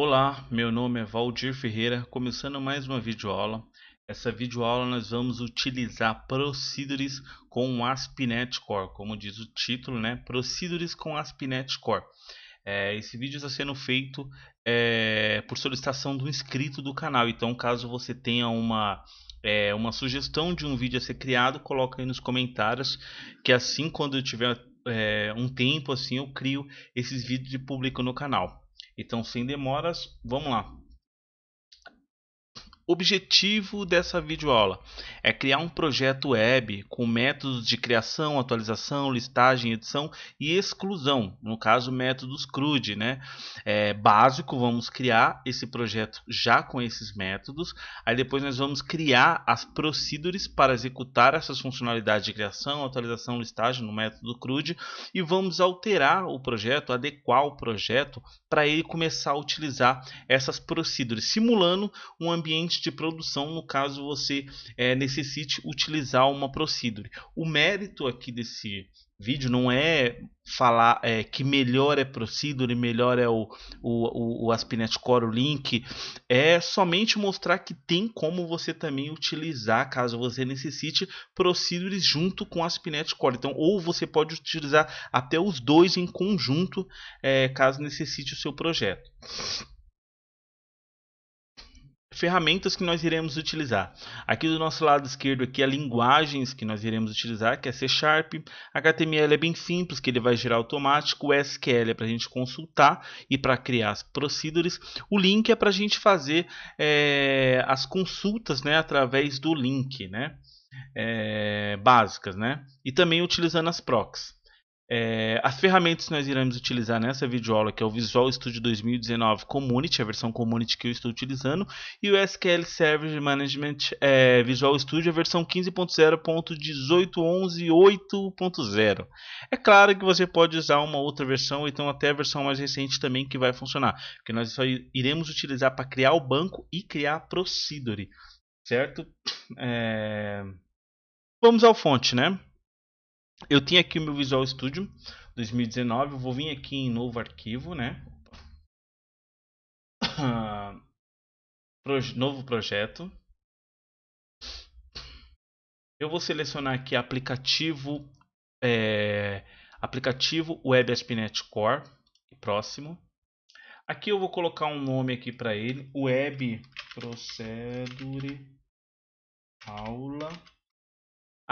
Olá, meu nome é Valdir Ferreira, começando mais uma videoaula. Essa videoaula nós vamos utilizar Procedures com ASP.NET Core, como diz o título, né? Procedures com ASP.NET Core. Esse vídeo está sendo feito por solicitação do inscrito do canal, então caso você tenha uma sugestão de um vídeo a ser criado, coloca aí nos comentários, que assim quando eu tiver um tempo assim eu crio esses vídeos e publico no canal. Então, sem demoras, vamos lá. O objetivo dessa videoaula é criar um projeto web com métodos de criação, atualização, listagem, edição e exclusão, no caso métodos CRUD, né? Básico, vamos criar esse projeto já com esses métodos, aí depois nós vamos criar as procedures para executar essas funcionalidades de criação, atualização, listagem no método CRUD e vamos alterar o projeto, adequar o projeto para ele começar a utilizar essas procedures, simulando um ambiente de produção, no caso você necessite utilizar uma procedure. O mérito aqui desse vídeo não é falar que melhor é procedure, melhor é o ASP.NET Core, o link, é somente mostrar que tem como você também utilizar, caso você necessite, procedures junto com ASP.NET Core. Então, ou você pode utilizar até os dois em conjunto, caso necessite o seu projeto. Ferramentas que nós iremos utilizar. Aqui do nosso lado esquerdo aqui, linguagens que nós iremos utilizar, que é C#, HTML é bem simples, que ele vai gerar automático, o SQL é para a gente consultar e para criar as procedures, o link é para a gente fazer as consultas, né, através do link, né, básicas, né, e também utilizando as proxies. As ferramentas que nós iremos utilizar nessa videoaula, que é o Visual Studio 2019 Community, a versão Community que eu estou utilizando, e o SQL Server Management Visual Studio, a versão 15.0.1811.8.0. É claro que você pode usar uma outra versão, ou então até a versão mais recente também que vai funcionar, porque nós só iremos utilizar para criar o banco e criar a procedure, certo? Vamos ao fonte, né? Eu tenho aqui o meu Visual Studio 2019, eu vou vir aqui em novo arquivo, né? Novo projeto. Eu vou selecionar aqui aplicativo Web ASP.NET Core, próximo. Aqui eu vou colocar um nome aqui para ele, Web Procedure Aula.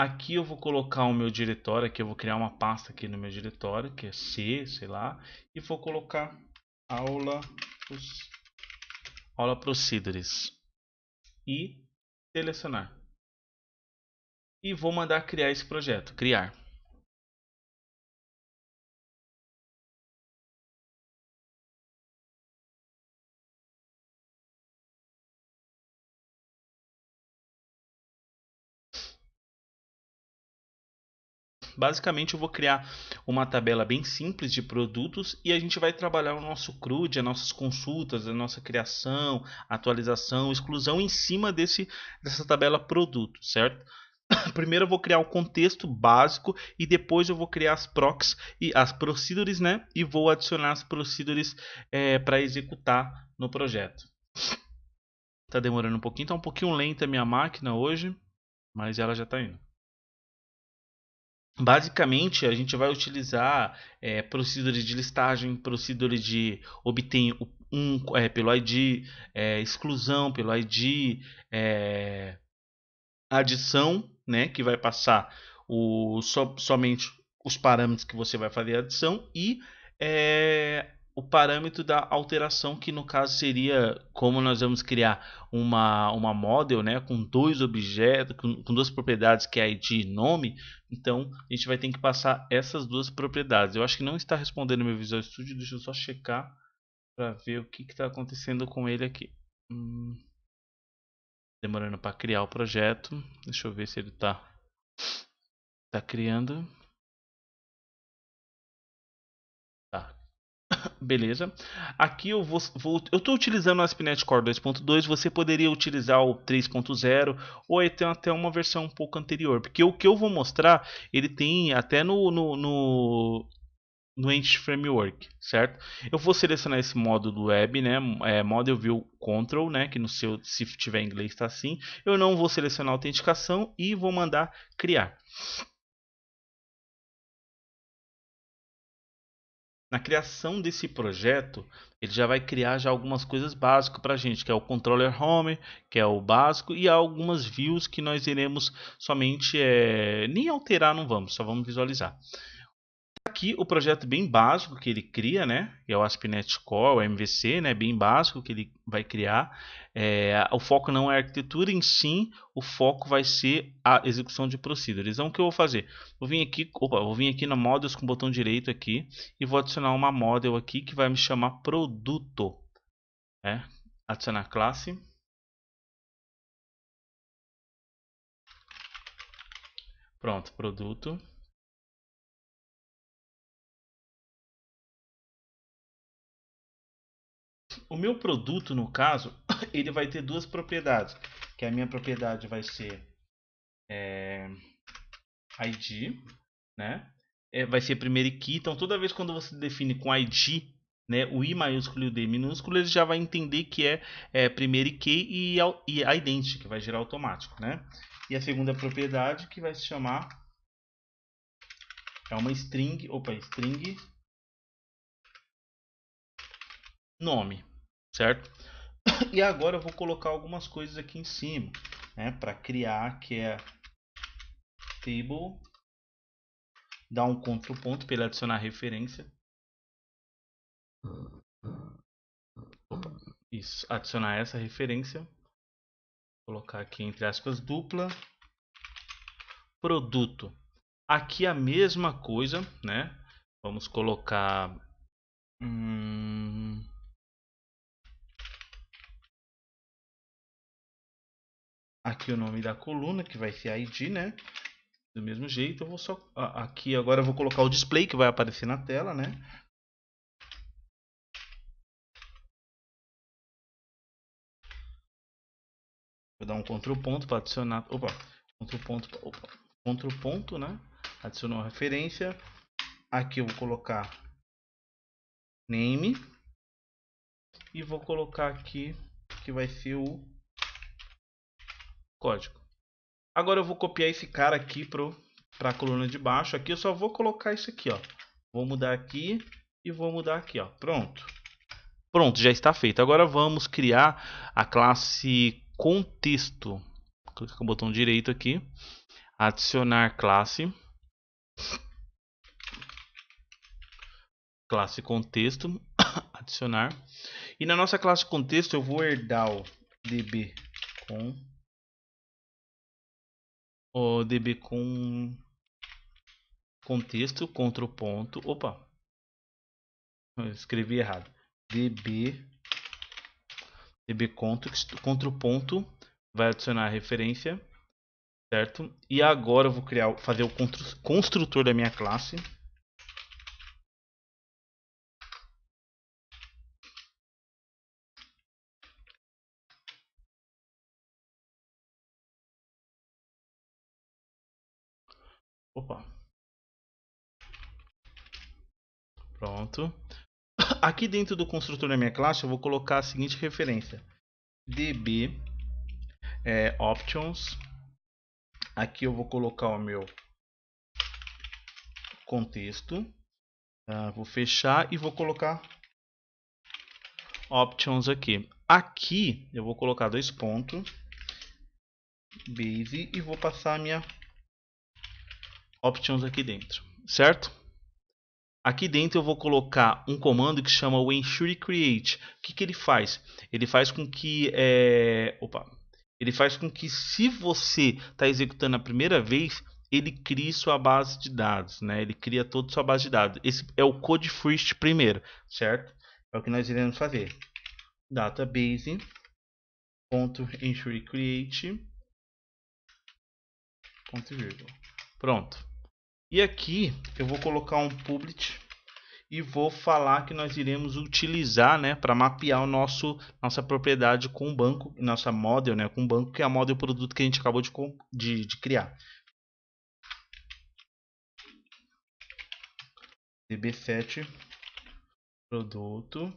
Aqui eu vou colocar o meu diretório, aqui eu vou criar uma pasta aqui no meu diretório, que é C, sei lá, e vou colocar aula procedures e selecionar. E vou mandar criar esse projeto, criar. Basicamente eu vou criar uma tabela bem simples de produtos e a gente vai trabalhar o nosso CRUD, as nossas consultas, a nossa criação, atualização, exclusão em cima dessa tabela produto, certo? Primeiro eu vou criar um contexto básico e depois eu vou criar as proxies e as procedures, né? E vou adicionar as procedures para executar no projeto. Tá demorando um pouquinho, tá um pouquinho lenta a minha máquina hoje, mas ela já tá indo. Basicamente, a gente vai utilizar procedures de listagem, procedure de obter pelo ID, exclusão pelo ID, adição, né, que vai passar somente os parâmetros que você vai fazer a adição e o parâmetro da alteração, que no caso seria como nós vamos criar uma model, né, com dois objetos, com duas propriedades, que é ID e nome. Então a gente vai ter que passar essas duas propriedades. Eu acho que não está respondendo meu Visual Studio, deixa eu só checar para ver o que está acontecendo com ele aqui. Demorando para criar o projeto. Deixa eu ver se ele tá criando. Tá. Beleza. Aqui eu eu estou utilizando o ASP.NET Core 2.2. Você poderia utilizar o 3.0 ou até uma versão um pouco anterior, porque o que eu vou mostrar ele tem até no no Entity Framework, certo? Eu vou selecionar esse módulo web, né? Model View Control, né? Que no seu, se tiver em inglês está assim. Eu não vou selecionar autenticação e vou mandar criar. Na criação desse projeto, ele já vai criar já algumas coisas básicas para a gente, que é o controller home, que é o básico, e algumas views que nós iremos somente nem alterar, não vamos, só vamos visualizar. Aqui o projeto bem básico que ele cria, né? Que é o ASP.NET Core, o MVC, né? Bem básico que ele vai criar. O foco não é a arquitetura em si, o foco vai ser a execução de procedures. Então o que eu vou fazer? Vou vir aqui na Models com o botão direito aqui e vou adicionar uma model aqui que vai me chamar produto. Adicionar classe. Pronto, produto. O meu produto, no caso, ele vai ter duas propriedades. Que a minha propriedade vai ser ID, né? Vai ser primeiro key. Então, toda vez quando você define com ID, né, o I maiúsculo e o D minúsculo, ele já vai entender que é primeiro key e identity, que vai gerar automático, né? E a segunda propriedade que vai se chamar uma string, string nome, certo? E agora eu vou colocar algumas coisas aqui em cima, né, para criar, que é table, dar um contraponto para ele adicionar referência. Isso, adicionar essa referência. Vou colocar aqui entre aspas dupla. Produto. Aqui a mesma coisa, né? Vamos colocar aqui o nome da coluna, que vai ser ID, né? Do mesmo jeito, eu vou só aqui agora eu vou colocar o display que vai aparecer na tela, né? Vou dar um contraponto para adicionar, contraponto, né? Adicionou a referência. Aqui eu vou colocar name e vou colocar aqui que vai ser o código. Agora eu vou copiar esse cara aqui para a coluna de baixo. Aqui eu só vou colocar isso aqui, ó. Vou mudar aqui e vou mudar aqui, ó. Pronto. Pronto, já está feito. Agora vamos criar a classe contexto. Clica com o botão direito aqui. Adicionar classe. Classe contexto. Adicionar. E na nossa classe contexto eu vou herdar o db com contexto, contraponto. Opa, eu escrevi errado. db contraponto vai adicionar a referência, certo? E agora eu vou fazer o construtor da minha classe. Opa. Pronto. Aqui dentro do construtor da minha classe eu vou colocar a seguinte referência: db options. Aqui eu vou colocar o meu contexto. Vou fechar e vou colocar options aqui. Aqui eu vou colocar dois pontos, base, e vou passar a minha options aqui dentro, certo? Aqui dentro eu vou colocar um comando que chama o ensure create. O que ele faz? Ele faz com que ele faz com que, se você está executando a primeira vez, ele crie sua base de dados, né? Ele cria toda a sua base de dados. Esse é o code first primeiro, certo? É o que nós iremos fazer. Database.ensureCreate. Pronto. E aqui eu vou colocar um public e vou falar que nós iremos utilizar, né, para mapear nossa propriedade com o banco, nossa model, né, com o banco, que é a model produto que a gente acabou de criar. db7 produto.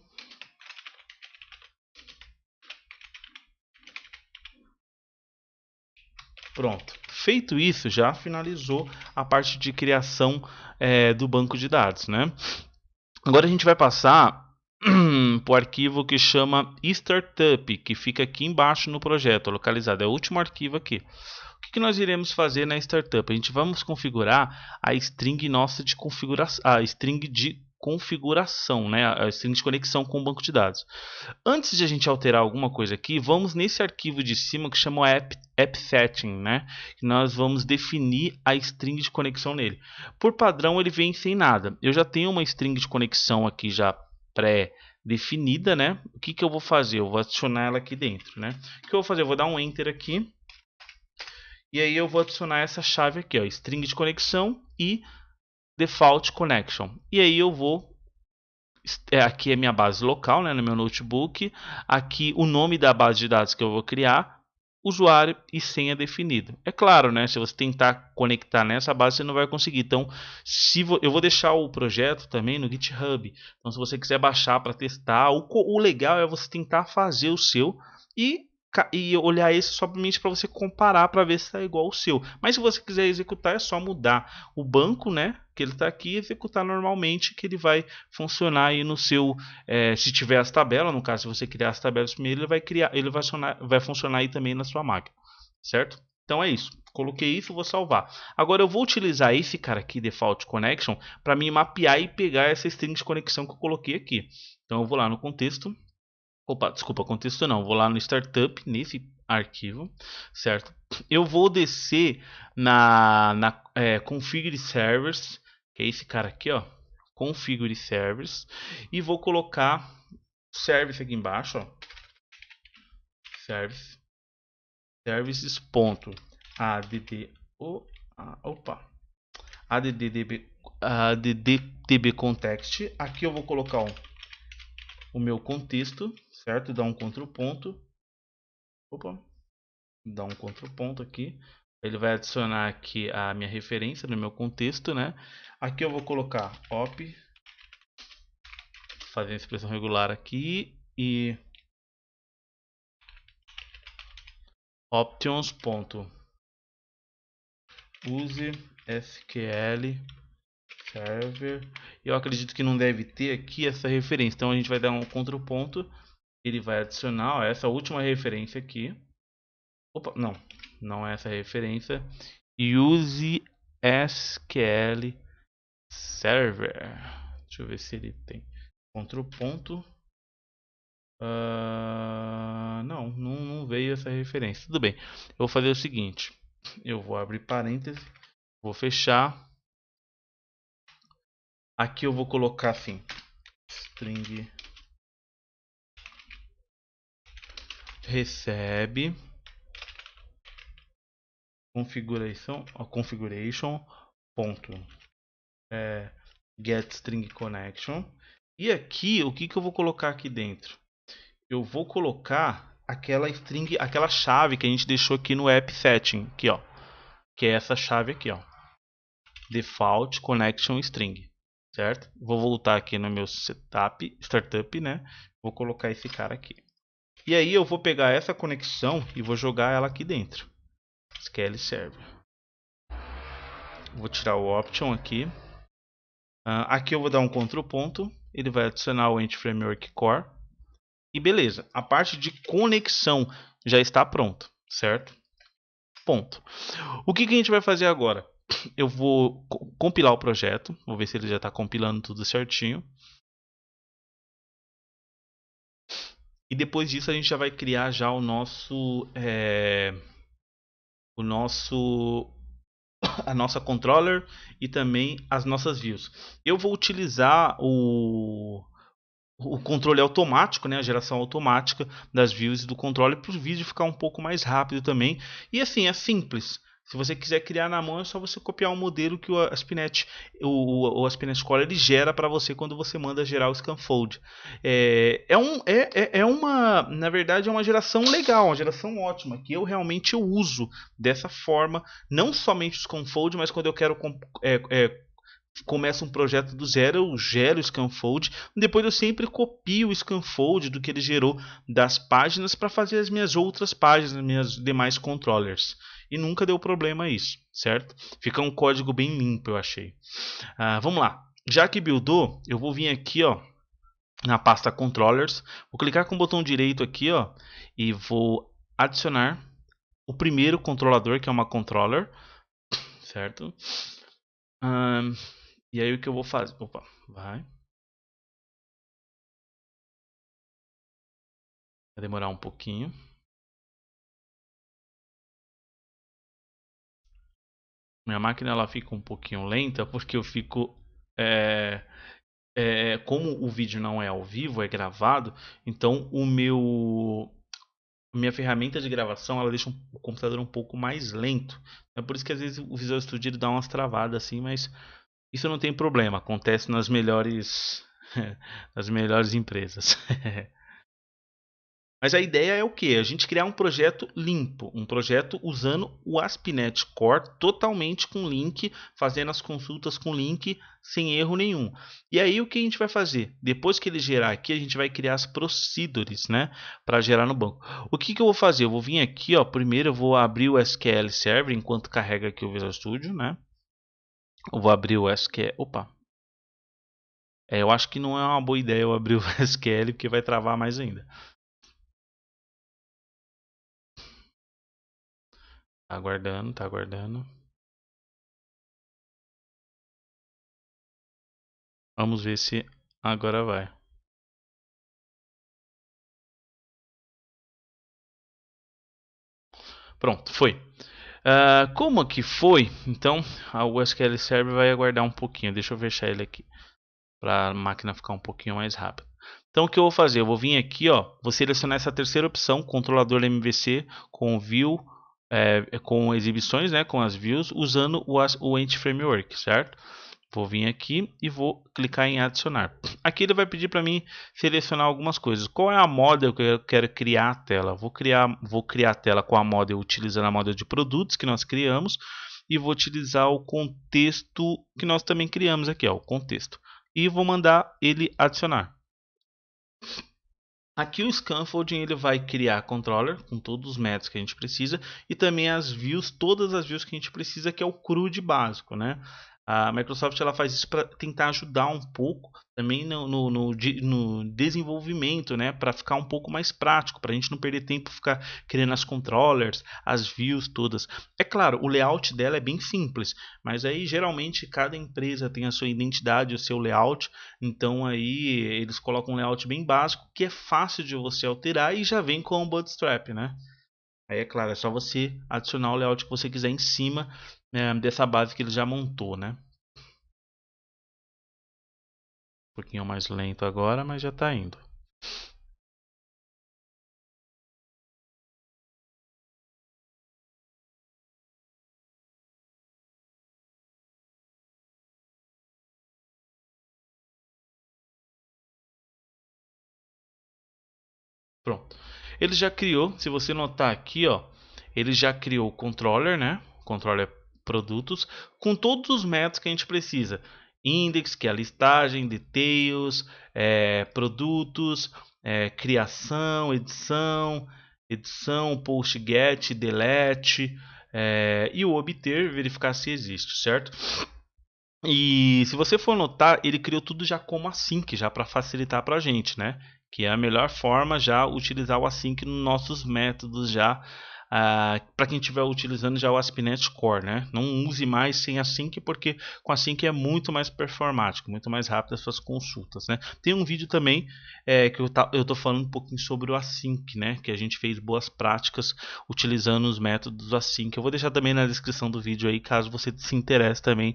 Pronto. Feito isso, já finalizou a parte de criação do banco de dados, né? Agora a gente vai passar para o arquivo que chama Startup, que fica aqui embaixo no projeto, localizado. É o último arquivo aqui. O que nós iremos fazer na Startup? A gente vamos configurar a string nossa de configuração, a string de configuração, né? A string de conexão com o banco de dados. Antes de a gente alterar alguma coisa aqui, vamos nesse arquivo de cima que chama AppSetting, né? Nós vamos definir a string de conexão nele. Por padrão, ele vem sem nada. Eu já tenho uma string de conexão aqui já pré-definida, né? O que eu vou fazer? Eu vou adicionar ela aqui dentro, né? O que eu vou fazer? Eu vou dar um Enter aqui. E aí eu vou adicionar essa chave aqui, ó, string de conexão e default connection. E aí eu vou aqui é minha base local, né, no meu notebook. Aqui o nome da base de dados que eu vou criar, usuário e senha definido. É claro, né, se você tentar conectar nessa base, você não vai conseguir. Então, eu vou deixar o projeto também no GitHub. Então, se você quiser baixar para testar, o legal é você tentar fazer o seu e olhar esse somente para você comparar para ver se está igual ao seu. Mas se você quiser executar, é só mudar o banco, né, que ele está aqui, e executar normalmente, que ele vai funcionar aí no seu, se tiver as tabelas, no caso, se você criar as tabelas primeiro, ele vai funcionar aí também na sua máquina, certo? Então é isso. Coloquei isso, vou salvar. Agora eu vou utilizar esse cara aqui, Default Connection, para me mapear e pegar essa string de conexão que eu coloquei aqui. Então eu vou lá no contexto. Opa, desculpa, contexto não. Vou lá no Startup, nesse arquivo, certo? Eu vou descer na Configure Servers, que é esse cara aqui, ó. Configure Servers. E vou colocar Service aqui embaixo, ó. Service. Services.add. Opa. addDB context. Aqui eu vou colocar o meu contexto, certo? Dá um contraponto. Opa. Dá um contraponto aqui. Ele vai adicionar aqui a minha referência no meu contexto, né? Aqui eu vou colocar op, fazer a expressão regular aqui e options. Use SQL server. Eu acredito que não deve ter aqui essa referência, então a gente vai dar um contraponto. Ele vai adicionar, ó, essa última referência aqui. Opa, não é essa referência. Use SQL server. Deixa eu ver se ele tem contraponto. Não veio essa referência. Tudo bem. Eu vou fazer o seguinte. Eu vou abrir parênteses. Vou fechar. Aqui eu vou colocar assim. String recebe configuration ponto get string connection. E aqui o que eu vou colocar aqui dentro? Eu vou colocar aquela string, aquela chave que a gente deixou aqui no app setting, aqui, ó, que é essa chave aqui, ó, default connection string, certo? Vou voltar aqui no meu setup, startup, né? Vou colocar esse cara aqui. E aí eu vou pegar essa conexão e vou jogar ela aqui dentro. SQL Server. Vou tirar o option aqui. Aqui eu vou dar um contraponto. Ele vai adicionar o Entity Framework Core. E beleza, a parte de conexão já está pronta, certo? Ponto. O que a gente vai fazer agora? Eu vou compilar o projeto. Vou ver se ele já está compilando tudo certinho. E depois disso a gente já vai criar já a nossa controller e também as nossas views. Eu vou utilizar o controle automático, né, a geração automática das views e do controle para o vídeo ficar um pouco mais rápido também. E assim, é simples. Se você quiser criar na mão, é só você copiar um modelo que o ASP.NET Core ele gera para você quando você manda gerar o Scanfold. Na verdade, é uma geração legal, uma geração ótima, que eu realmente uso dessa forma, não somente o Scanfold, mas quando eu quero começo um projeto do zero, eu gero o scanfold, depois eu sempre copio o scanfold do que ele gerou das páginas para fazer as minhas outras páginas, as minhas demais controllers. E nunca deu problema isso, certo? Fica um código bem limpo, eu achei. Vamos lá. Já que buildou, eu vou vir aqui, ó, na pasta controllers, vou clicar com o botão direito aqui, ó, e vou adicionar o primeiro controlador, que é uma controller, certo? E aí o que eu vou fazer? Opa, vai demorar um pouquinho. Minha máquina ela fica um pouquinho lenta porque eu fico como o vídeo não é ao vivo, é gravado, então minha ferramenta de gravação ela deixa o computador um pouco mais lento. É por isso que às vezes o Visual Studio dá umas travadas assim, mas isso não tem problema, acontece nas melhores nas melhores empresas. Mas a ideia é o que? A gente criar um projeto limpo, um projeto usando o ASP.NET Core totalmente com link, fazendo as consultas com link sem erro nenhum. E aí o que a gente vai fazer? Depois que ele gerar aqui, a gente vai criar as procedures, né, para gerar no banco. O que eu vou fazer? Eu vou vir aqui, ó, primeiro eu vou abrir o SQL Server enquanto carrega aqui o Visual Studio, né? Eu vou abrir o SQL. Opa. Eu acho que não é uma boa ideia eu abrir o SQL porque vai travar mais ainda. Tá aguardando, tá aguardando. Vamos ver se agora vai. Pronto, foi. Como que foi? Então, o SQL Server vai aguardar um pouquinho. Deixa eu fechar ele aqui para a máquina ficar um pouquinho mais rápida. Então, o que eu vou fazer? Eu vou vir aqui, ó, vou selecionar essa terceira opção, controlador MVC com view, com exibições, né, com as views, usando o Entity Framework, certo? Vou vir aqui e vou clicar em adicionar. Aqui ele vai pedir para mim selecionar algumas coisas. Qual é a model que eu quero criar a tela? Vou criar a tela com a model utilizando a model de produtos que nós criamos e vou utilizar o contexto que nós também criamos aqui, ó, o contexto. E vou mandar ele adicionar. Aqui o scaffolding ele vai criar controller com todos os métodos que a gente precisa e também as views, todas as views que a gente precisa, que é o CRUD básico, né? A Microsoft ela faz isso para tentar ajudar um pouco também no desenvolvimento, né? Para ficar um pouco mais prático, para a gente não perder tempo ficar criando as controllers, as views todas. É claro, o layout dela é bem simples, mas aí geralmente cada empresa tem a sua identidade, o seu layout, então aí eles colocam um layout bem básico que é fácil de você alterar e já vem com o Bootstrap, né? Aí é claro, é só você adicionar o layout que você quiser em cima dessa base que ele já montou, né? Um pouquinho mais lento agora, mas já está indo. Pronto. Ele já criou, se você notar aqui, ó, ele já criou o controller, né? Controller produtos, com todos os métodos que a gente precisa. Index, que é a listagem, details, produtos, criação, edição, post get, delete, e o obter, verificar se existe, certo? E se você for notar, ele criou tudo já como async, já para facilitar para a gente, né? Que é a melhor forma já utilizar o async nos nossos métodos já, para quem estiver utilizando já o ASP.NET Core, né? Não use mais sem async, porque com async é muito mais performático, muito mais rápido as suas consultas, né? Tem um vídeo também que eu tô falando um pouquinho sobre o async, né? Que a gente fez boas práticas utilizando os métodos async. Eu vou deixar também na descrição do vídeo aí, caso você se interesse também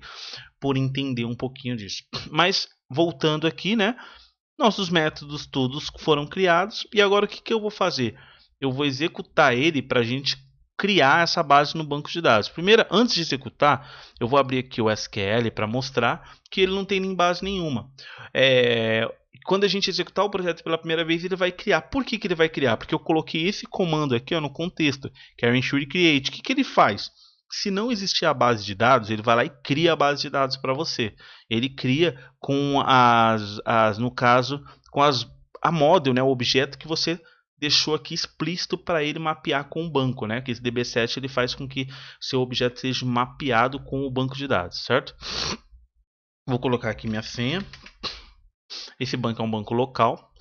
por entender um pouquinho disso. Mas voltando aqui, né? Nossos métodos todos foram criados e agora o que eu vou fazer? Eu vou executar ele para a gente criar essa base no banco de dados. Primeiro, antes de executar, eu vou abrir aqui o SQL para mostrar que ele não tem nem base nenhuma. Quando a gente executar o projeto pela primeira vez, ele vai criar. Por que ele vai criar? Porque eu coloquei esse comando aqui, ó, no contexto, que é o ensure create. O que ele faz? se não existir a base de dados, ele vai lá e cria a base de dados para você. Ele cria com no caso, com a model, né, o objeto que você deixou aqui explícito para ele mapear com o banco, né? Que esse DB7 ele faz com que seu objeto seja mapeado com o banco de dados, certo? Vou colocar aqui minha senha. Esse banco é um banco local.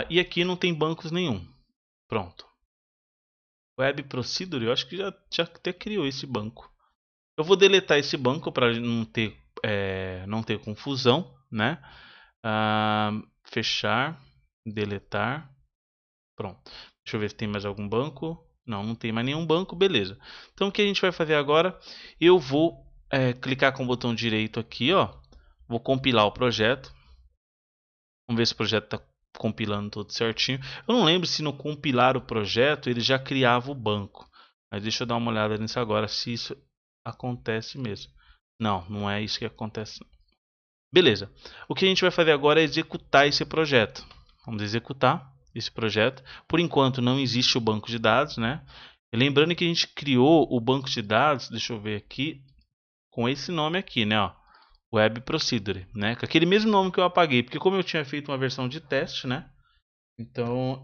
E aqui não tem bancos nenhum. Pronto. Web Procedure, eu acho que já até criou esse banco. Eu vou deletar esse banco para não ter confusão, né? Fechar, deletar. Pronto. Deixa eu ver se tem mais algum banco. Não tem mais nenhum banco, beleza. Então o que a gente vai fazer agora? Eu vou clicar com o botão direito aqui, ó. Vou compilar o projeto. Vamos ver se o projeto está compilando tudo certinho. Eu não lembro se no compilar o projeto ele já criava o banco. Mas deixa eu dar uma olhada nisso agora, se isso acontece mesmo. Não é isso que acontece. Beleza. O que a gente vai fazer agora é executar esse projeto. Vamos executar esse projeto. Por enquanto não existe o banco de dados, né? E lembrando que a gente criou o banco de dados, deixa eu ver aqui, com esse nome aqui, né? Ó, Web Procedure, né? Com aquele mesmo nome que eu apaguei, porque como eu tinha feito uma versão de teste, né? Então,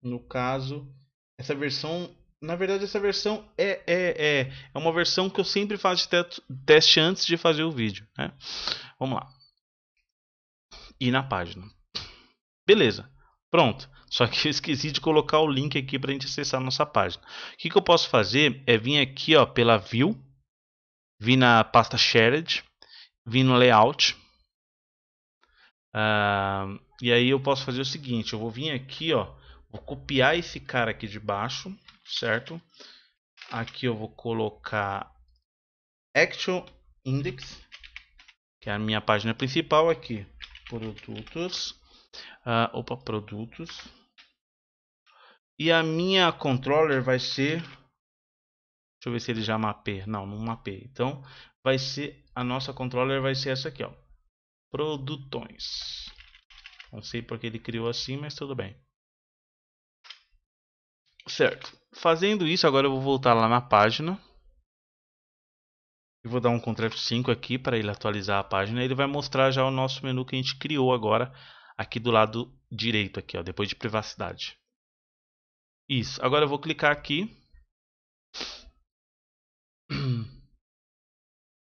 no caso, essa versão, na verdade, essa versão é uma versão que eu sempre faço de teste antes de fazer o vídeo, né? Vamos lá. Ir na página. Beleza. Pronto. Só que eu esqueci de colocar o link aqui para a gente acessar a nossa página. O que eu posso fazer é vir aqui, ó, pela View, vir na pasta Shared, vir no Layout. E aí eu posso fazer o seguinte, eu vou vir aqui, ó, vou copiar esse cara aqui de baixo, certo? Aqui eu vou colocar Action Index, que é a minha página principal aqui, produtos, produtos. E a minha controller vai ser, deixa eu ver se ele já mapeia, não mapeia. Então vai ser, a nossa controller vai ser essa aqui, ó, produtões. Não sei porque ele criou assim, mas tudo bem. Certo. Fazendo isso, agora eu vou voltar lá na página. E vou dar um Ctrl F5 aqui para ele atualizar a página. Ele vai mostrar já o nosso menu que a gente criou agora aqui do lado direito aqui, ó, depois de privacidade. Isso. Agora eu vou clicar aqui.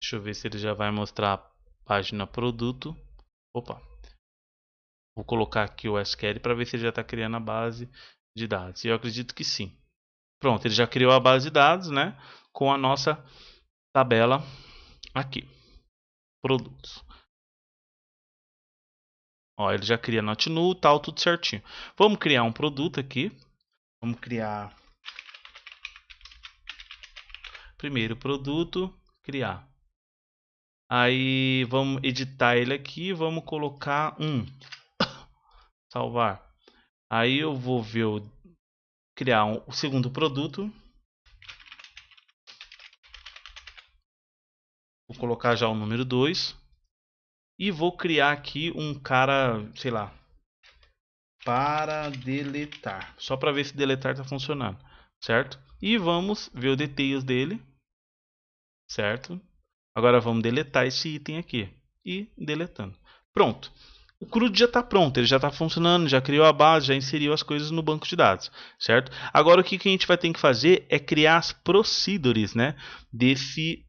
Deixa eu ver se ele já vai mostrar a página produto. Opa. Vou colocar aqui o SQL para ver se ele já está criando a base de dados. E eu acredito que sim. Pronto, ele já criou a base de dados, né? Com a nossa tabela aqui. Produtos. Ó, ele já cria not null, tal, tudo certinho. Vamos criar um produto aqui. Vamos criar primeiro produto, criar. Aí vamos editar ele aqui, vamos colocar salvar. Aí eu vou ver criar o segundo produto. Vou colocar já o número 2. E vou criar aqui um cara, sei lá, para deletar. Só para ver se deletar está funcionando, certo? E vamos ver o details dele, certo? Agora vamos deletar esse item aqui. E deletando. Pronto. O CRUD já está pronto, ele já está funcionando, já criou a base, já inseriu as coisas no banco de dados, certo? Agora o que a gente vai ter que fazer é criar as procedures, né, desse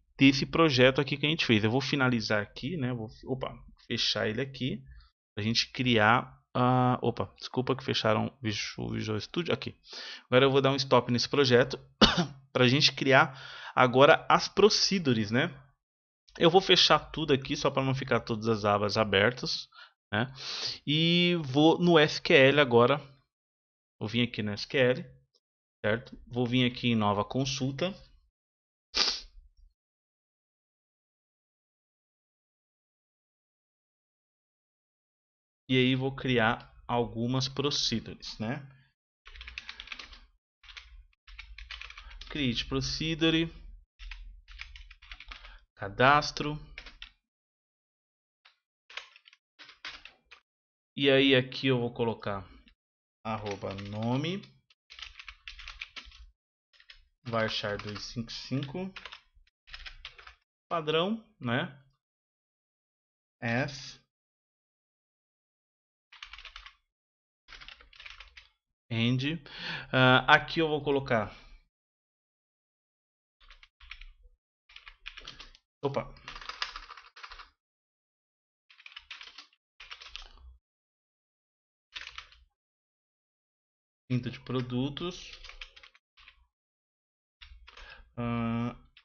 projeto aqui que a gente fez. Eu vou finalizar aqui, né? Vou fechar ele aqui para a gente criar. Desculpa que fecharam o Visual Studio aqui. Agora eu vou dar um stop nesse projeto para a gente criar agora as procedures, né? Eu vou fechar tudo aqui só para não ficar todas as abas abertas, né? E vou no SQL agora. Vou vir aqui no SQL, certo? Vou vir aqui em nova consulta. E aí vou criar algumas procedures, né? Create procedure, cadastro. E aí aqui eu vou colocar @nome, varchar 255 padrão, né? F end. Aqui eu vou colocar. Opa. Pinta de produtos.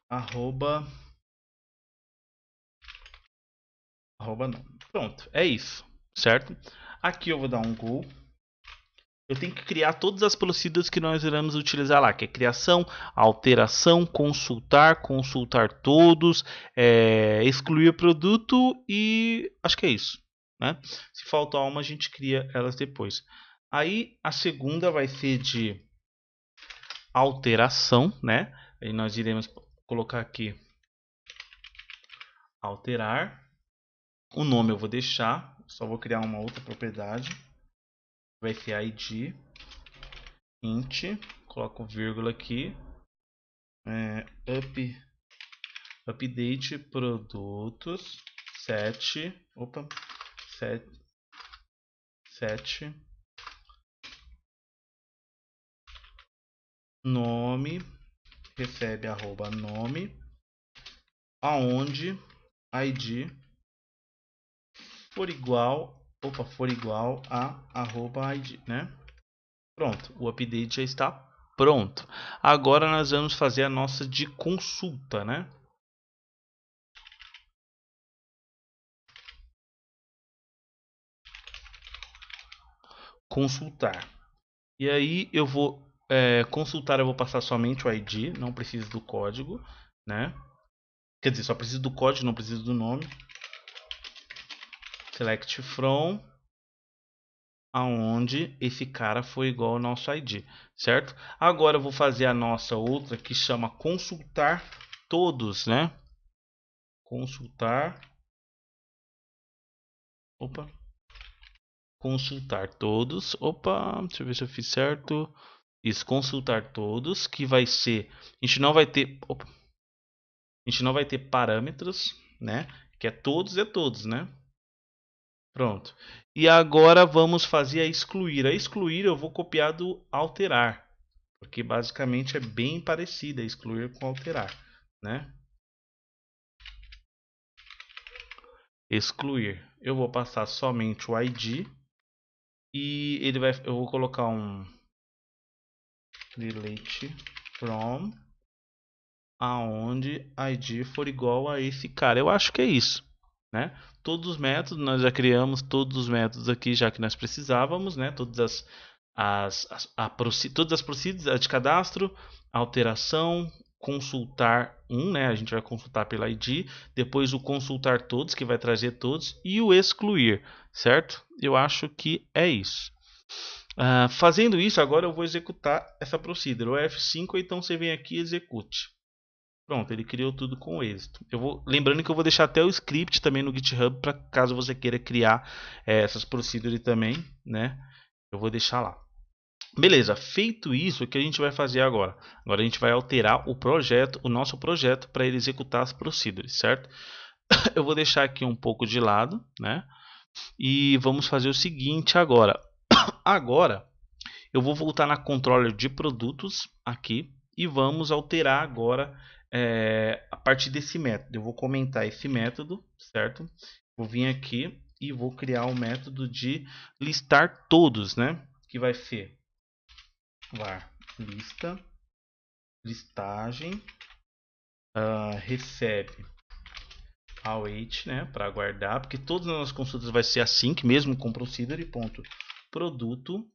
Arroba não. Pronto, é isso, certo? Aqui eu vou dar um go. Eu tenho que criar todas as procedures que nós iremos utilizar lá, que é criação, alteração, consultar, consultar todos, excluir produto e acho que é isso, né? Se faltar uma, a gente cria elas depois. Aí a segunda vai ser de alteração, né? Aí nós iremos colocar aqui alterar. O nome eu vou deixar, só vou criar uma outra propriedade. Vai ser id int, coloco vírgula aqui, update produtos set nome recebe arroba nome aonde id for igual a arroba id, né? Pronto, o update já está pronto. Agora nós vamos fazer a nossa de consulta, né? Consultar. E aí eu vou consultar, eu vou passar somente o ID, não preciso do código, né? Quer dizer, só preciso do código, não preciso do nome. Select from aonde esse cara foi igual ao nosso ID, certo? Agora eu vou fazer a nossa outra que chama consultar todos, né? Consultar. Opa. Consultar todos. Opa, deixa eu ver se eu fiz certo. Isso, consultar todos, que vai ser. A gente não vai ter. Opa, a gente não vai ter parâmetros, né? Que é todos, né? Pronto. E agora vamos fazer a excluir. A excluir eu vou copiar do alterar, porque basicamente é bem parecida a excluir com alterar, né? Excluir. Eu vou passar somente o ID e eu vou colocar um delete from aonde id for igual a esse cara. Eu acho que é isso, né? Todos os métodos, nós já criamos todos os métodos aqui, já que nós precisávamos, né? Todas todas as procedures, a de cadastro, alteração, consultar né? A gente vai consultar pela ID, depois o consultar todos, que vai trazer todos, e o excluir, certo? Eu acho que é isso. Fazendo isso, agora eu vou executar essa procedure, o F5, então você vem aqui e execute. Pronto, ele criou tudo com êxito. Lembrando que eu vou deixar até o script também no GitHub para caso você queira criar essas procedures também, né? Eu vou deixar lá. Beleza, feito isso, o que a gente vai fazer agora? Agora a gente vai alterar o projeto, o nosso projeto, para ele executar as procedures, certo? Eu vou deixar aqui um pouco de lado, né? E vamos fazer o seguinte agora. Agora eu vou voltar na controller de produtos aqui e vamos alterar agora a partir desse método. Eu vou comentar esse método, certo? Vou vir aqui e vou criar o método de listar todos, né? Que vai ser var lista, listagem, recebe await, né? Para guardar, porque todas as nossas consultas vai ser assim, que mesmo com procedure, ponto produto,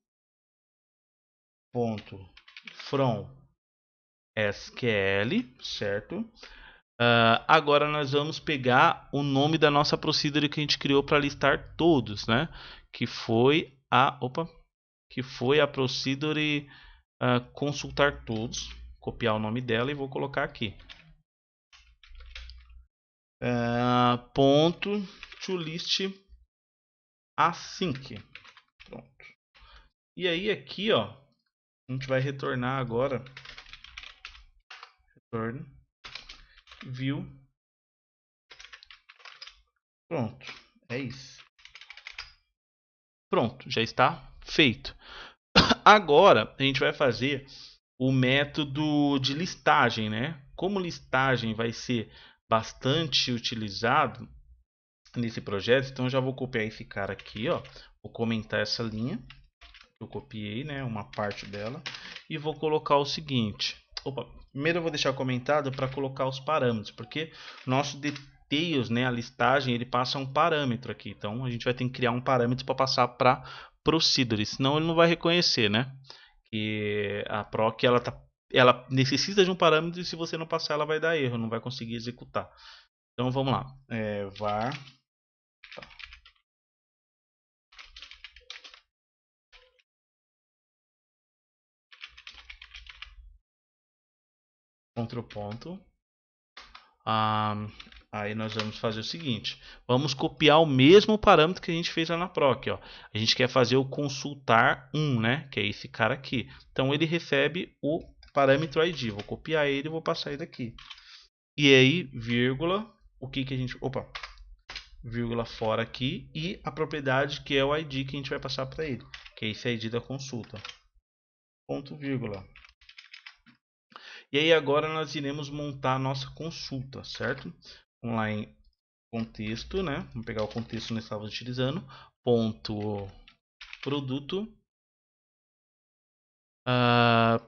ponto from SQL, certo? Agora nós vamos pegar o nome da nossa procedure que a gente criou para listar todos, né? Que foi a procedure consultar todos. Copiar o nome dela e vou colocar aqui. Ponto to list async. Pronto. E aí aqui, ó, a gente vai retornar agora turn view. Pronto, é isso. Pronto, já está feito. Agora a gente vai fazer o método de listagem, né? Como listagem vai ser bastante utilizado nesse projeto, então eu já vou copiar esse cara aqui, ó. Vou comentar essa linha que eu copiei, né? Uma parte dela, e vou colocar o seguinte. Opa, primeiro eu vou deixar comentado para colocar os parâmetros, porque nosso details, né? A listagem ele passa um parâmetro aqui, então a gente vai ter que criar um parâmetro para passar para procedure, senão ele não vai reconhecer, né? Que a proc ela necessita de um parâmetro e se você não passar ela vai dar erro, não vai conseguir executar. Então vamos lá, var outro ponto. Aí nós vamos fazer o seguinte, vamos copiar o mesmo parâmetro que a gente fez lá na proc, ó. A gente quer fazer o consultar 1, né, que é esse cara aqui. Então ele recebe o parâmetro ID, vou copiar ele e vou passar ele aqui. E aí, vírgula, o que que a gente, opa, vírgula fora aqui e a propriedade que é o ID que a gente vai passar para ele, que é esse ID da consulta. Ponto vírgula. E aí agora nós iremos montar a nossa consulta, certo? Vamos lá em contexto, né? Vamos pegar o contexto que nós estávamos utilizando. Ponto produto.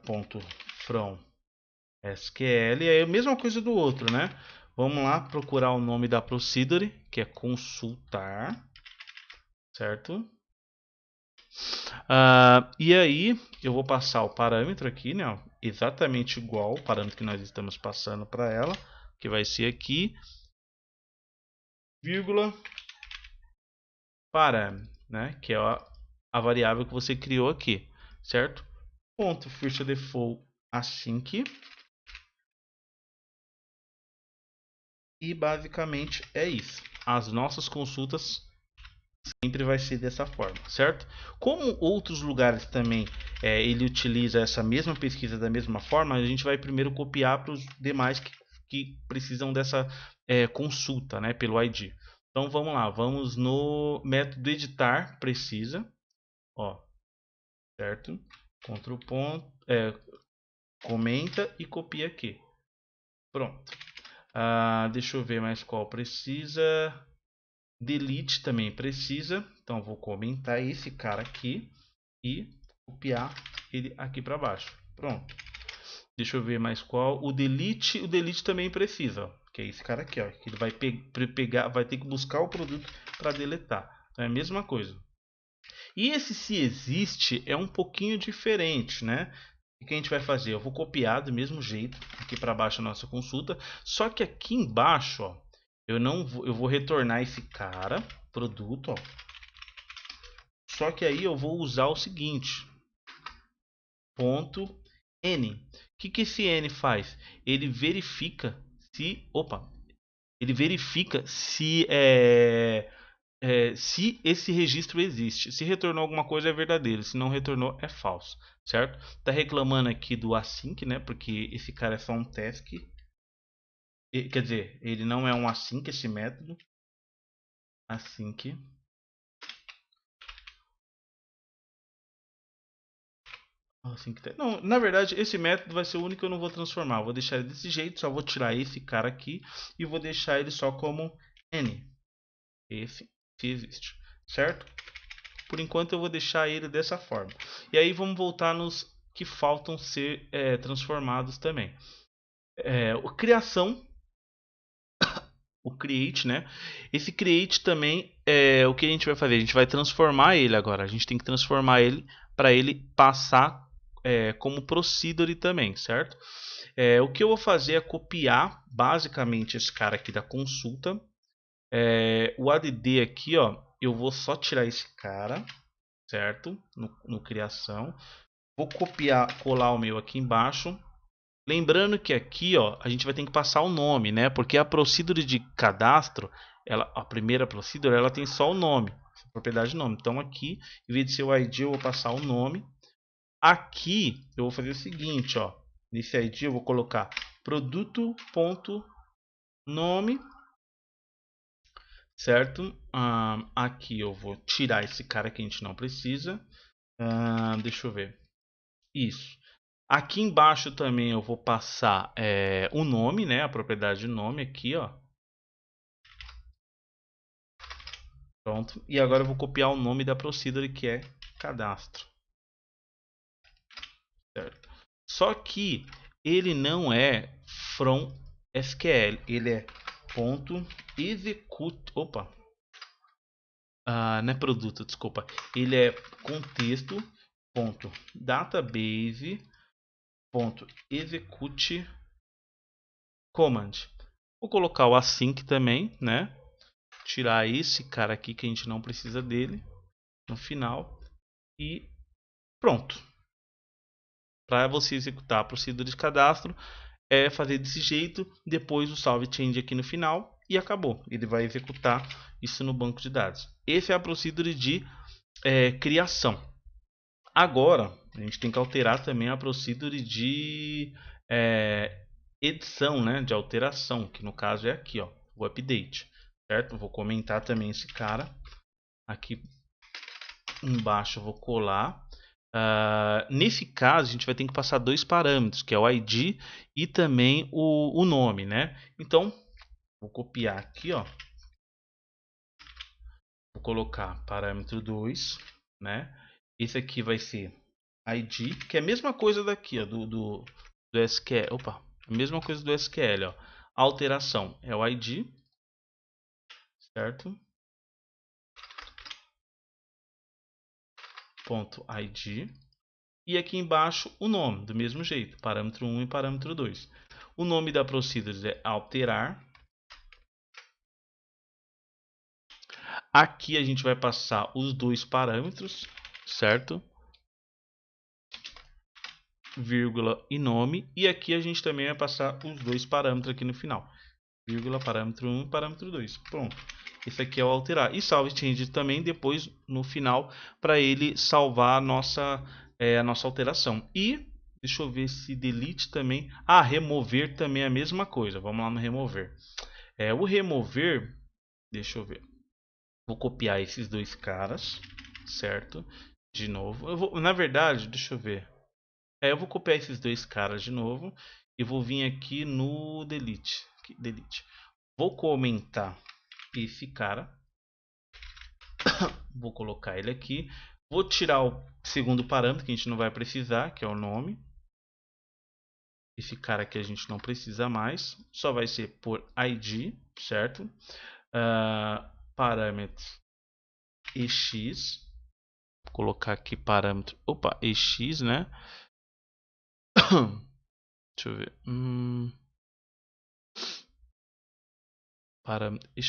Ponto from SQL. E aí a mesma coisa do outro, né? Vamos lá procurar o nome da procedure, que é consultar, certo? E aí eu vou passar o parâmetro aqui, né? Exatamente igual ao parâmetro que nós estamos passando para ela, que vai ser aqui, vírgula, param, né? Que é a variável que você criou aqui, certo? Ponto first default async. E basicamente é isso. As nossas consultas sempre vai ser dessa forma, certo? Como outros lugares também ele utiliza essa mesma pesquisa da mesma forma, a gente vai primeiro copiar para os demais que precisam dessa consulta, né, pelo ID. Então vamos lá, vamos no método editar precisa, ó, certo? Ctrl ponto, comenta e copia aqui. Pronto. Deixa eu ver mais qual precisa. Delete também precisa. Então vou comentar esse cara aqui e copiar ele aqui para baixo. Pronto. Deixa eu ver mais qual. O delete também precisa, ó, que é esse cara aqui, ó, que ele vai pegar, vai ter que buscar o produto para deletar. Então é a mesma coisa. E esse se existe é um pouquinho diferente, né? O que a gente vai fazer? Eu vou copiar do mesmo jeito aqui para baixo a nossa consulta, só que aqui embaixo, ó, eu vou retornar esse cara, produto, ó. Só que aí eu vou usar o seguinte, ponto n. O que esse n faz? Ele verifica se, ele verifica se esse registro existe. Se retornou alguma coisa é verdadeiro, se não retornou é falso, certo? Tá reclamando aqui do async, né? Porque esse cara é só um task. Quer dizer, ele não é um async esse método. Async. Não, na verdade, esse método vai ser o único que eu não vou transformar. Eu vou deixar ele desse jeito, só vou tirar esse cara aqui e vou deixar ele só como n. Esse se existe, certo? Por enquanto eu vou deixar ele dessa forma. E aí vamos voltar nos que faltam ser transformados também. O criação, o create, né? Esse create também o que a gente vai fazer? A gente vai transformar ele agora. A gente tem que transformar ele para ele passar como procedure também, certo? O que eu vou fazer é copiar basicamente esse cara aqui da consulta. O add aqui, ó, eu vou só tirar esse cara, certo? No criação. Vou copiar, colar o meu aqui embaixo. Lembrando que aqui, ó, a gente vai ter que passar o nome, né? Porque a procedure de cadastro, a primeira procedure, ela tem só o nome, propriedade de nome. Então aqui, em vez de ser o ID, eu vou passar o nome. Aqui eu vou fazer o seguinte, ó. Nesse ID eu vou colocar produto.nome, certo? Aqui eu vou tirar esse cara que a gente não precisa. Deixa eu ver. Isso. Aqui embaixo também eu vou passar o nome, né? A propriedade de nome aqui, ó. Pronto. E agora eu vou copiar o nome da procedure, que é cadastro. Certo. Só que ele não é from SQL, ele é ponto execute. Opa, não é produto, desculpa. Ele é contexto ponto database ponto execute command. Vou colocar o async também, né? Tirar esse cara aqui que a gente não precisa dele no final e pronto. Para você executar a procedura de cadastro, é fazer desse jeito, depois o salve change aqui no final e acabou. Ele vai executar isso no banco de dados. Essa é a procedura de criação. Agora, a gente tem que alterar também a procedura de edição, né, de alteração, que no caso é aqui, ó, o update, certo? Vou comentar também esse cara. Aqui embaixo eu vou colar. Nesse caso, a gente vai ter que passar dois parâmetros, que é o ID e também o nome, né? Então, vou copiar aqui, ó. Vou colocar parâmetro 2, né? Esse aqui vai ser ID, que é a mesma coisa daqui, ó, do SQL. Opa, a mesma coisa do SQL, ó. A alteração é o ID, certo? Ponto ID. E aqui embaixo o nome, do mesmo jeito, parâmetro 1 e parâmetro 2. O nome da procedure é alterar. Aqui a gente vai passar os dois parâmetros, certo? Vírgula e nome. E aqui a gente também vai passar os dois parâmetros aqui no final. Vírgula, parâmetro 1 e parâmetro 2. Pronto. Esse aqui é o alterar. E salve change também depois no final para ele salvar a nossa alteração. E deixa eu ver se delete também. Remover também é a mesma coisa. Vamos lá no remover. O remover, deixa eu ver. Vou copiar esses dois caras, certo? De novo. Na verdade, deixa eu ver. Eu vou copiar esses dois caras de novo e vou vir aqui no delete. Delete. Vou comentar esse cara. Vou colocar ele aqui. Vou tirar o segundo parâmetro que a gente não vai precisar, que é o nome. Esse cara aqui a gente não precisa mais. Só vai ser por ID, certo? Parâmetro EX. Vou colocar aqui parâmetro. Opa, EX, né? Deixa eu ver.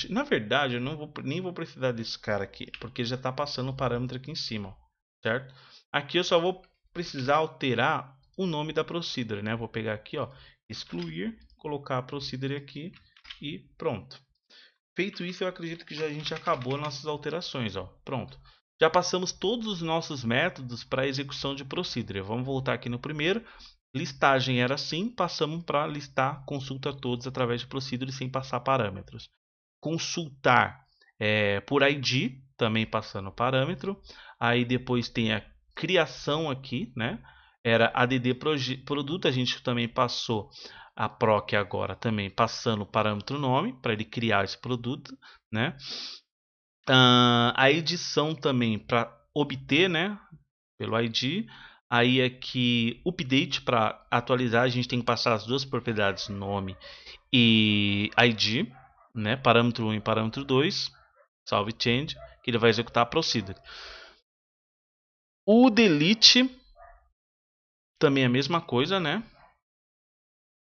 Na verdade, eu nem vou precisar desse cara aqui, porque já está passando o parâmetro aqui em cima, certo? Aqui eu só vou precisar alterar o nome da procedure, né? Vou pegar aqui, ó, excluir, colocar a procedure aqui e pronto. Feito isso, eu acredito que a gente acabou nossas alterações, ó. Pronto. Já passamos todos os nossos métodos para execução de procedure. Vamos voltar aqui no primeiro. Listagem era assim, passamos para listar consulta todos através de procedure sem passar parâmetros. Consultar por ID, também passando parâmetro. Aí depois tem a criação aqui, né? Era add produto, a gente também passou a proc agora também passando o parâmetro nome para ele criar esse produto, né? A edição também para obter, né? Pelo ID. Aí aqui update para atualizar, a gente tem que passar as duas propriedades nome e ID, né? Parâmetro 1 e parâmetro 2, salve change, que ele vai executar a procedure. O delete também é a mesma coisa, né?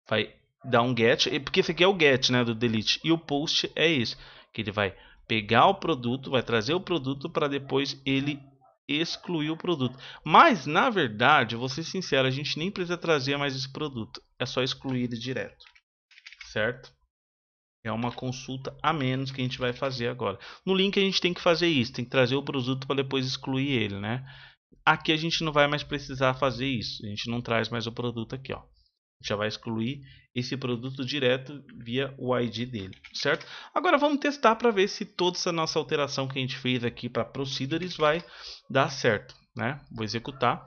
Vai dar um get, porque esse aqui é o get, né, do delete, e o post é esse, que ele vai pegar o produto, vai trazer o produto para depois ele excluir o produto. Mas na verdade, vou ser sincero, a gente nem precisa trazer mais esse produto, é só excluir ele direto, certo? É uma consulta a menos que a gente vai fazer agora. No link a gente tem que fazer isso, tem que trazer o produto para depois excluir ele, né? Aqui a gente não vai mais precisar fazer isso, a gente não traz mais o produto aqui, ó. Já vai excluir esse produto direto via o ID dele, certo? Agora vamos testar para ver se toda essa nossa alteração que a gente fez aqui para procedures vai dar certo, né? Vou executar.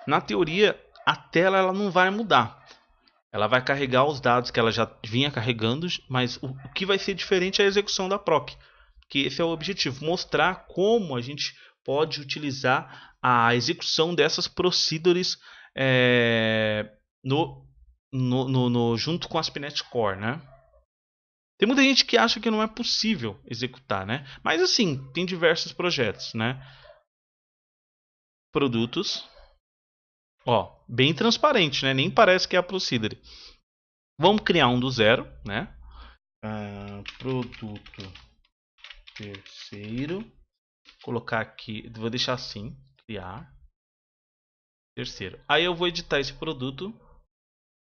Na teoria, a tela ela não vai mudar. Ela vai carregar os dados que ela já vinha carregando, mas o que vai ser diferente é a execução da proc. Que esse é o objetivo, mostrar como a gente pode utilizar a execução dessas procedures junto com a ASP.NET Core, né? Tem muita gente que acha que não é possível executar, né? Mas assim, tem diversos projetos, né? Produtos, ó, bem transparente, né? Nem parece que é a procedure. Vamos criar um do zero, né? Produto terceiro. Colocar aqui, vou deixar assim, criar terceiro. Aí eu vou editar esse produto.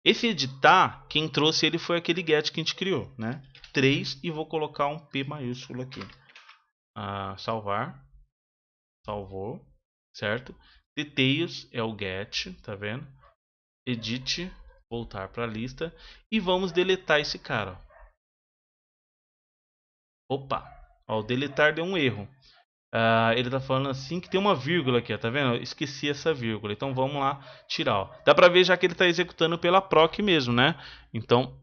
Esse editar, quem trouxe ele foi aquele get que a gente criou, né? 3 e vou colocar um P maiúsculo aqui. Salvar. Salvou, certo? Details é o get, tá vendo? Edit, voltar para a lista e vamos deletar esse cara. Opa, ó, o deletar deu um erro. Ele tá falando assim que tem uma vírgula aqui, ó, tá vendo? Eu esqueci essa vírgula, então vamos lá tirar. Ó. Dá pra ver já que ele tá executando pela proc mesmo, né? Então,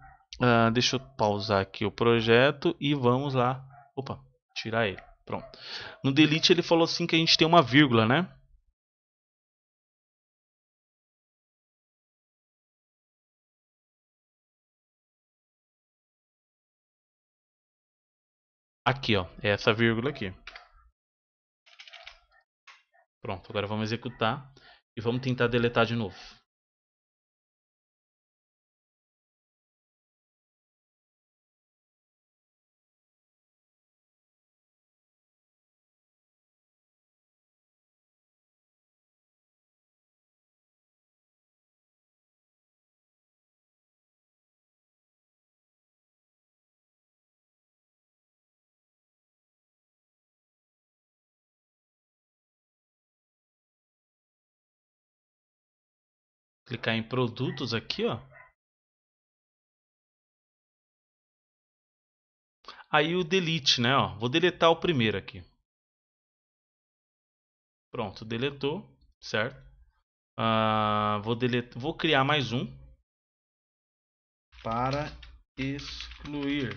deixa eu pausar aqui o projeto e vamos lá. Opa, tirar ele. Pronto. No delete ele falou assim que a gente tem uma vírgula, né? Aqui, ó, é essa vírgula aqui. Pronto, agora vamos executar e vamos tentar deletar de novo. Clicar em produtos aqui, ó. Aí o delete, né? Ó. Vou deletar o primeiro aqui. Pronto, deletou, certo? Vou criar mais um para excluir.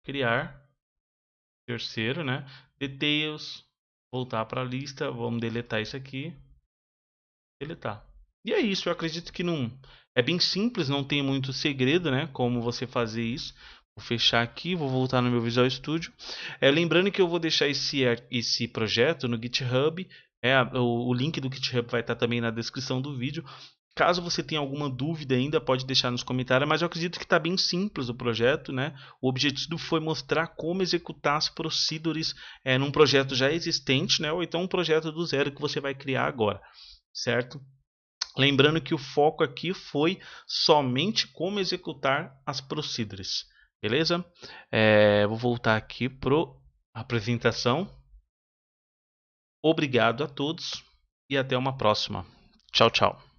Criar terceiro, né? Details, voltar para a lista, vamos deletar isso aqui. Deletar. E é isso, eu acredito que não é bem simples, não tem muito segredo, né? Como você fazer isso. Vou fechar aqui, vou voltar no meu Visual Studio. Lembrando que eu vou deixar esse projeto no GitHub. O link do GitHub vai estar também na descrição do vídeo. Caso você tenha alguma dúvida ainda, pode deixar nos comentários, mas eu acredito que está bem simples o projeto, né? O objetivo foi mostrar como executar as procedures num projeto já existente, né? Ou então um projeto do zero que você vai criar agora, certo? Lembrando que o foco aqui foi somente como executar as procedures, beleza? Vou voltar aqui para a apresentação. Obrigado a todos e até uma próxima. Tchau, tchau.